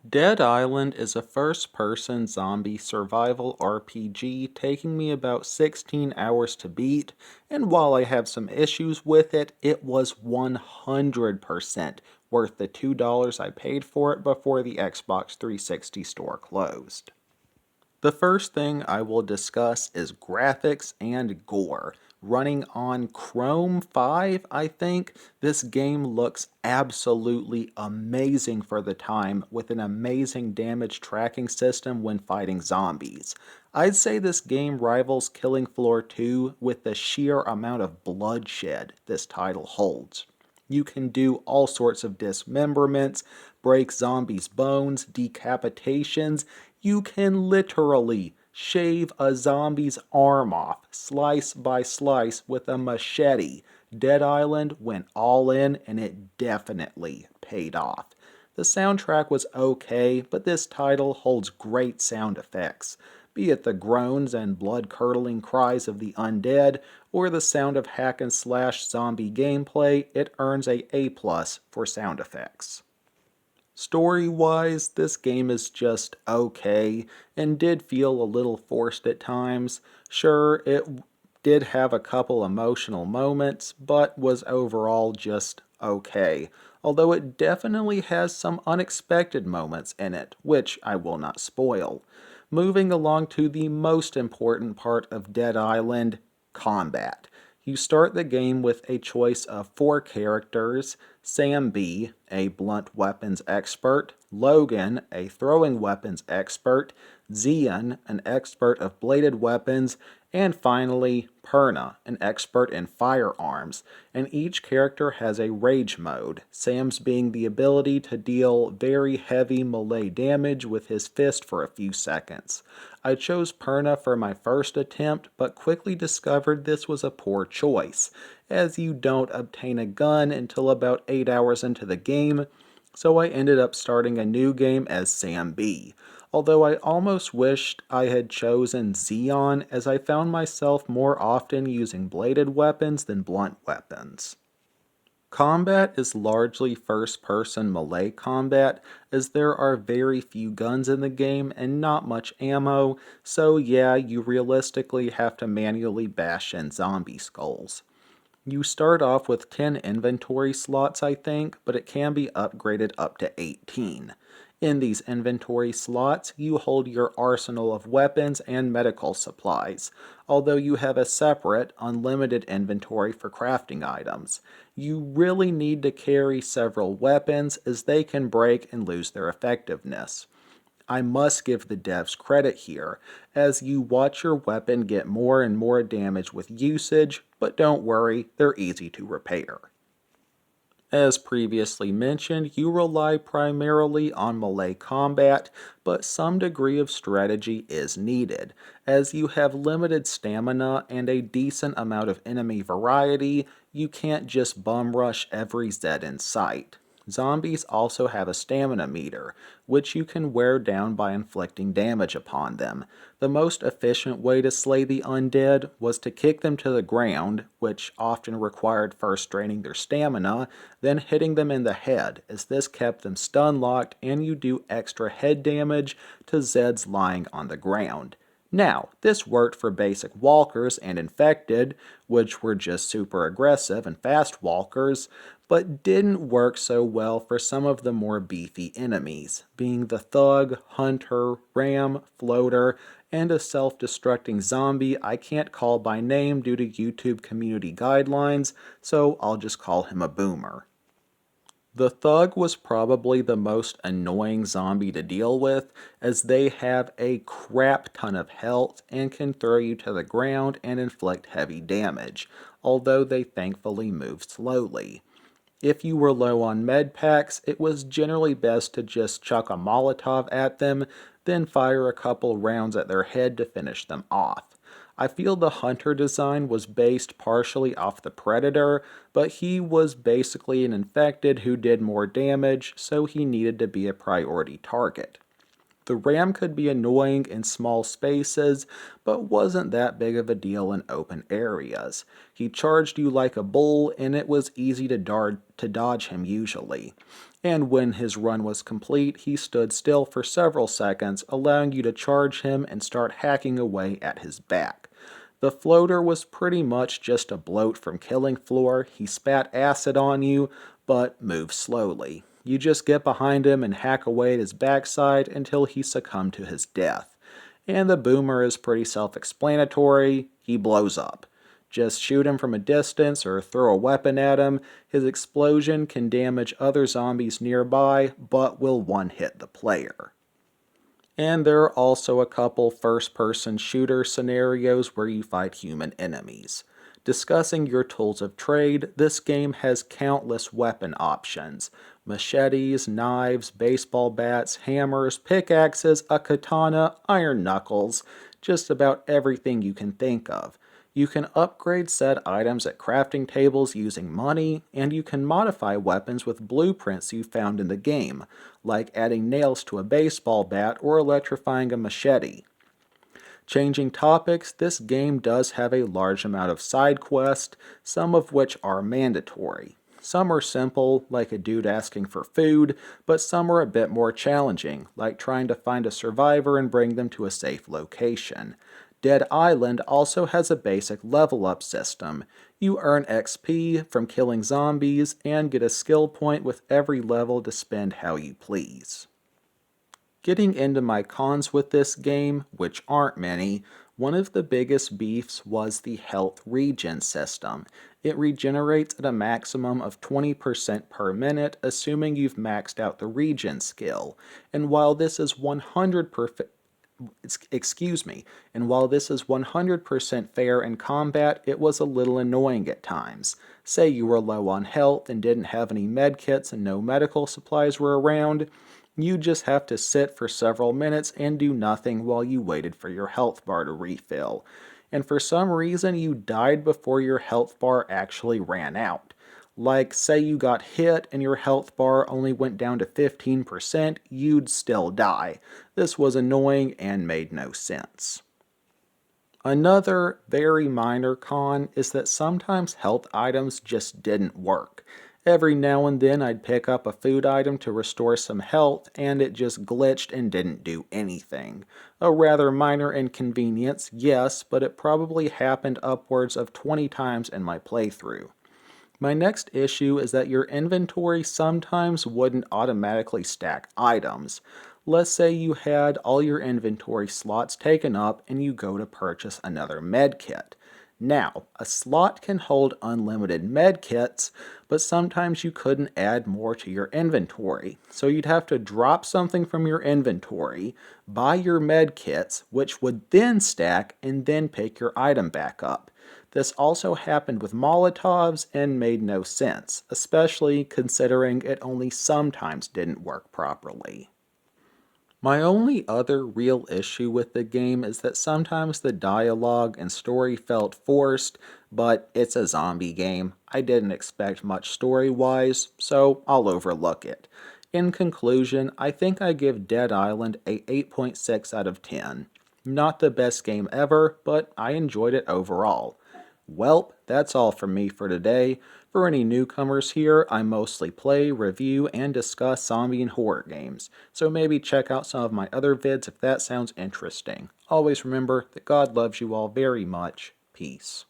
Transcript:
Dead Island is a first-person zombie survival RPG taking me about 16 hours to beat, and while I have some issues with it, it was 100% worth the $2 I paid for it before the Xbox 360 store closed. The first thing I will discuss is graphics and gore. Running on Chrome 5, I think, this game looks absolutely amazing for the time with an amazing damage tracking system when fighting zombies. I'd say this game rivals Killing Floor 2 with the sheer amount of bloodshed this title holds. You can do all sorts of dismemberments, break zombies' bones, decapitations. You can literally shave a zombie's arm off, slice by slice, with a machete. Dead Island went all in, and it definitely paid off. The soundtrack was okay, but this title holds great sound effects, be it the groans and blood-curdling cries of the undead, or the sound of hack and slash zombie gameplay. It earns a A+ for sound effects. Story-wise, this game is just okay, and did feel a little forced at times. Sure, it did have a couple emotional moments, but was overall just okay. Although it definitely has some unexpected moments in it, which I will not spoil. Moving along to the most important part of Dead Island, combat. You start the game with a choice of four characters: Sam B, a blunt weapons expert; Logan, a throwing weapons expert; Zion, an expert of bladed weapons; and finally, Perna, an expert in firearms, and each character has a rage mode, Sam's being the ability to deal very heavy melee damage with his fist for a few seconds. I chose Perna for my first attempt, but quickly discovered this was a poor choice, as you don't obtain a gun until about 8 hours into the game, so I ended up starting a new game as Sam B. Although I almost wished I had chosen Xeon, as I found myself more often using bladed weapons than blunt weapons. Combat is largely first-person melee combat, as there are very few guns in the game and not much ammo, so yeah, you realistically have to manually bash in zombie skulls. You start off with 10 inventory slots, I think, but it can be upgraded up to 18. In these inventory slots, you hold your arsenal of weapons and medical supplies, although you have a separate, unlimited inventory for crafting items. You really need to carry several weapons, as they can break and lose their effectiveness. I must give the devs credit here, as you watch your weapon get more and more damage with usage, but don't worry, they're easy to repair. As previously mentioned, you rely primarily on melee combat, but some degree of strategy is needed. As you have limited stamina and a decent amount of enemy variety, you can't just bum rush every Zed in sight. Zombies also have a stamina meter, which you can wear down by inflicting damage upon them. The most efficient way to slay the undead was to kick them to the ground, which often required first draining their stamina, then hitting them in the head, as this kept them stun locked and you do extra head damage to Zeds lying on the ground. Now, this worked for basic walkers and infected, which were just super aggressive and fast walkers, but didn't work so well for some of the more beefy enemies, being the thug, hunter, ram, floater, and a self-destructing zombie I can't call by name due to YouTube community guidelines, so I'll just call him a boomer. The Thug was probably the most annoying zombie to deal with, as they have a crap ton of health and can throw you to the ground and inflict heavy damage, although they thankfully move slowly. If you were low on med packs, it was generally best to just chuck a Molotov at them, then fire a couple rounds at their head to finish them off. I feel the Hunter design was based partially off the Predator, but he was basically an infected who did more damage, so he needed to be a priority target. The ram could be annoying in small spaces, but wasn't that big of a deal in open areas. He charged you like a bull, and it was easy to dodge him usually. and when his run was complete, he stood still for several seconds, allowing you to charge him and start hacking away at his back. The floater was pretty much just a bloat from killing floor. He spat acid on you, but moved slowly. You just get behind him and hack away at his backside until he succumbed to his death. And the boomer is pretty self-explanatory. He blows up. Just shoot him from a distance or throw a weapon at him. His explosion can damage other zombies nearby, but will one-hit the player. And there are also a couple first-person shooter scenarios where you fight human enemies. Discussing your tools of trade, this game has countless weapon options. Machetes, knives, baseball bats, hammers, pickaxes, a katana, iron knuckles, just about everything you can think of. You can upgrade said items at crafting tables using money, and you can modify weapons with blueprints you found in the game, like adding nails to a baseball bat or electrifying a machete. Changing topics, this game does have a large amount of side quests, some of which are mandatory. Some are simple, like a dude asking for food, but some are a bit more challenging, like trying to find a survivor and bring them to a safe location. Dead Island also has a basic level up system. You earn XP from killing zombies and get a skill point with every level to spend how you please. Getting into my cons with this game, which aren't many, one of the biggest beefs was the health regen system. It regenerates at a maximum of 20% per minute, assuming you've maxed out the regen skill. And while this is 100% and while this is 100% fair in combat, it was a little annoying at times. Say you were low on health and didn't have any medkits and no medical supplies were around, you just have to sit for several minutes and do nothing while you waited for your health bar to refill. And for some reason you died before your health bar actually ran out. Like, say you got hit and your health bar only went down to 15%, you'd still die. This was annoying and made no sense. Another very minor con is that sometimes health items just didn't work. Every now and then I'd pick up a food item to restore some health and it just glitched and didn't do anything. A rather minor inconvenience, yes, but it probably happened upwards of 20 times in my playthrough. My next issue is that your inventory sometimes wouldn't automatically stack items. Let's say you had all your inventory slots taken up and you go to purchase another medkit. Now, a slot can hold unlimited medkits, but sometimes you couldn't add more to your inventory. So you'd have to drop something from your inventory, buy your medkits, which would then stack, and then pick your item back up. This also happened with Molotovs and made no sense, especially considering it only sometimes didn't work properly. My only other real issue with the game is that sometimes the dialogue and story felt forced, but it's a zombie game. I didn't expect much story-wise, so I'll overlook it. In conclusion, I think I give Dead Island a 8.6 out of 10. Not the best game ever, but I enjoyed it overall. Welp, that's all from me for today. For any newcomers here, I mostly play, review, and discuss zombie and horror games, so maybe check out some of my other vids if that sounds interesting. Always remember that God loves you all very much. Peace.